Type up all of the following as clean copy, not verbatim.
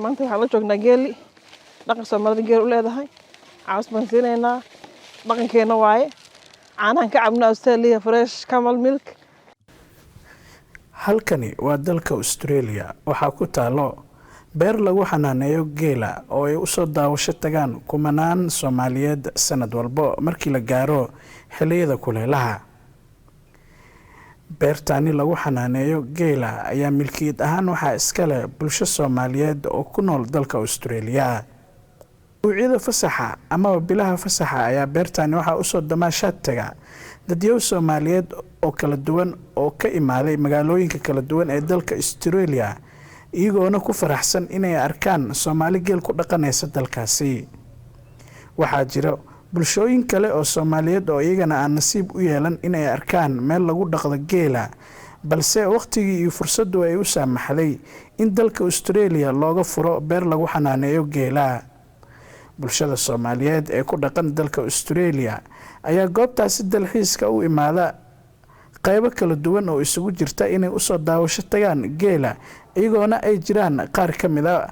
maanta waxaan la joognaa geeli dhaqan Soomaalida geel u leedahay caws baan siinaynaa dhaqankeena waaye caanahan ka cabnaa Australia fresh camel milk. halkani waa dalka Australia waxaa ku taalo beer lagu xanaaneeyo geela oo ay u soo daawasho tagaan kumanaan Soomaaliyeed sanad walba markii la gaaro xilliyada kuleelaha. beertani lagu xanaaneeyo geela ayaa milkiyad ahaan waxaa iska leh bulsho Soomaaliyeed oo ku nool dalka Australia. Ucida fasaxa ama bilaha fasaxa ayaa beertani waxaa u soo damaashaad taga dadyow Soomaaliyeed oo kala duwan oo ka imaaday magaalooyinka kala duwan ee dalka Australia iyagoona ku faraxsan inay arkaan Soomaali geel ku dhaqanaysa dalkaasi. waxaa jira bulshooyin kale oo Soomaaliyeed oo iyagana aan nasiib u yeelan inay arkaan meel lagu dhaqdo geela balse waqtigii iyo fursaddu ay u saamaxday in dalka Australia looga furo beer lagu xanaaneeyo geela. bulshada Soomaaliyeed ee ku dhaqan dalka Australia ayaa goobtaasi dalxiiska u imaada qaybo kala duwan oo isugu jirta inay u soo daawasho tagaan geela iyagoona ay jiraan qaar ka mid ah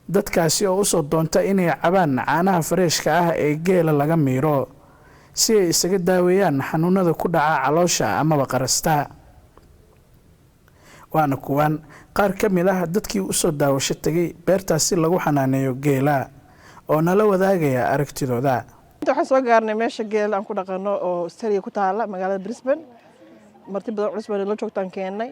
dadkaasi oo u soo doonta inay cabaan caanaha freeshka ah ee geela laga miiro si ay isaga daaweeyaan xanuunada ku dhaca caloosha ama qarasta. waana kuwan qaar ka mid ah dadkii u soo daawasho tagay beertaasi lagu xanaaneeyo geela oo nala wadaagaya aragtidooda. waxaan soo gaarnay meesha geel aan ku dhaqano oo Australia ku taala magaalada Brisbane marti badan cusub la joogtaan keenay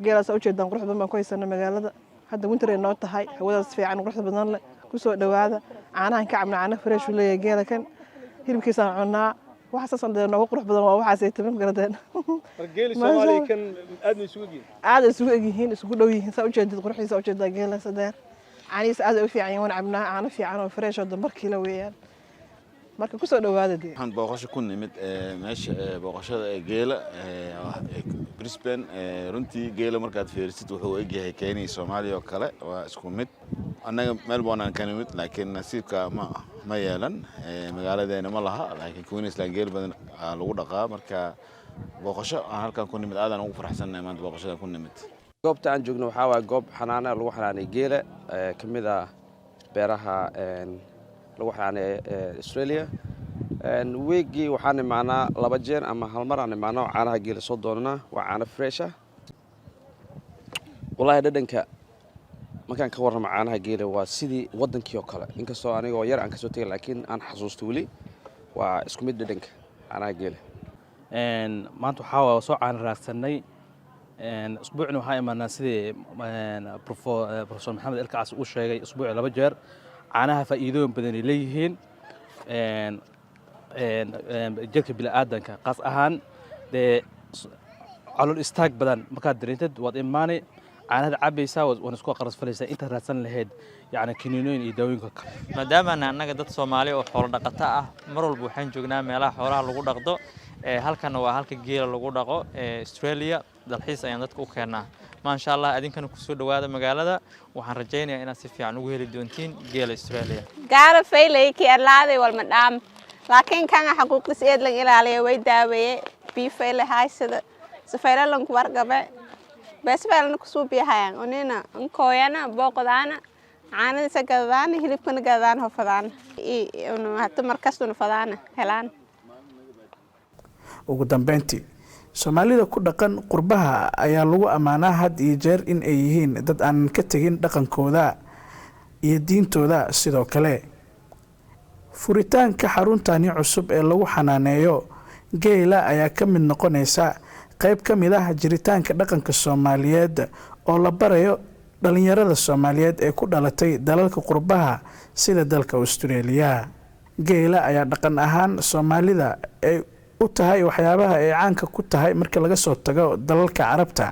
geelaas u jeedaan qurux badan baan ku haysanaa magaalada hadda winter ay noo tahay hawadaas fiican qurux badan leh ku soo dhawaada caanahan ka cabna caana fresh u leeyahay geela kan hilibkiisa cunaa waxa soo noogu qurux badan waa waxa ay timin garadeen geeli Soomaali kan aad isugu yihiin isugu dhow yihiin saa u jeedid quruxiisa u jeedaa geela sadeer caaniis aad u fiican yahay cabnaa caana fiican oo fresh oo markii la weeyaan marka ku soo dhawaada waxaan booqasho ku nimid meesha booqashada geela Brisbane runtii geela markaad fiirisid wuxuu egyahay Kenya Soomaaliya oo kale waa isku mid annaga Melbourne aan ka nimid laakiin nasiibka ma yeelan magaaladeena ma laha laakiin Queensland geel badan lagu dhaqaa marka booqasho aan halkan ku nimid aad aan ugu faraxsanahay maanta booqashada ku nimid. goobta aan joogno waxaa waa goob xanaano lagu xanaaneeyo geela kamid ah beeraha lagu xanaaneeyo Australia weegi waxaan imaanaa 2 jeer ama hal mar aan imaano caanaha geela soo doonana waa caana fresh ah wallahi dhadhanka markaan ka warramo caanaha geela waa sidii wadankii oo kale inkastoo anigoo yar aan ka soo tagay laakiin aan xasuusto wali waa isku mid dhadhanka caanaha geela maanta waxaa soo caan raagsanay اسبوعنا وهاي ما سيدي بروفيسور محمد الكعس uu sheegay اسبوع 2 jeer caanaha faa'iidooyin badan leeyihiin jirka bilaadanka qaas ahaan calool istaag badan marka dareentad waad imaanay caanaha cabaysaa waan isku qaras falaysaa inta raadsan lahayd yaani kiniinooyin iyo daawooyinka maadaama annaga dad Soomaali oo xoolo dhaqata ah mar walba waxaan joognaa meelaha xoolaha lagu dhaqdo halkan waa halka geela lagu dhaqo Australia dalxiis ayaan dadka u keenaa ma sha Allah adinkana ku soo dhawaada magaalada waxaan rajaynayaa inaad si fiican ugu heli doontiin geela Australia gaar faylay ki arlaaday wal madam laakiin kan xaquuqdiis eed la ilaaliyo way daaweeyay bi faylay haysada safayralan ku wargabe bas faylan ku soo bixayaan onina kooyana booqdaana caanada sagadaana hilibkana gadaan hofadaan hatta markastuna fadaana helaan. ugu dambeyntii Soomaalida ku dhaqan qurbaha ayaa lagu amaanaa had iyo jeer in ay yihiin dad aan ka tagin dhaqankooda iyo diintooda sidoo kale furitaanka xaruntani cusub ee lagu xanaaneeyo geela ayaa ka mid noqonaysa qayb ka mid ah jiritaanka dhaqanka Soomaaliyeed oo la barayo dhalinyarada Soomaaliyeed ee ku dhalatay dalalka qurbaha sida dalka Australia. geela ayaa dhaqan ahaan Soomaalida ay u tahay waxyaabaha ay caanka ku tahay marka laga soo tago dalalka Carabta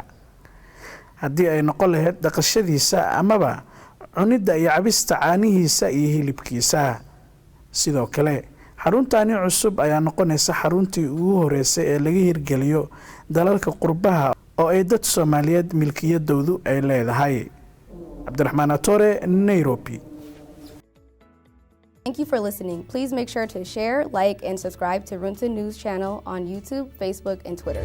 haddii ay noqon lahayd dhaqashadiisa amaba cunida iyo cabista caanihiisa iyo hilibkiisa. sidoo kale xaruntani cusub ayaa noqonaysa xaruntii ugu horeysay ee laga hirgeliyo dalalka qurbaha oo ay dad Soomaaliyeed milkiyadoodu ay leedahay. Cabdiraxmaan Atore, Nairobi. Thank you for listening. Please make sure to share, like, and subscribe to Runta News channel on YouTube, Facebook, and Twitter.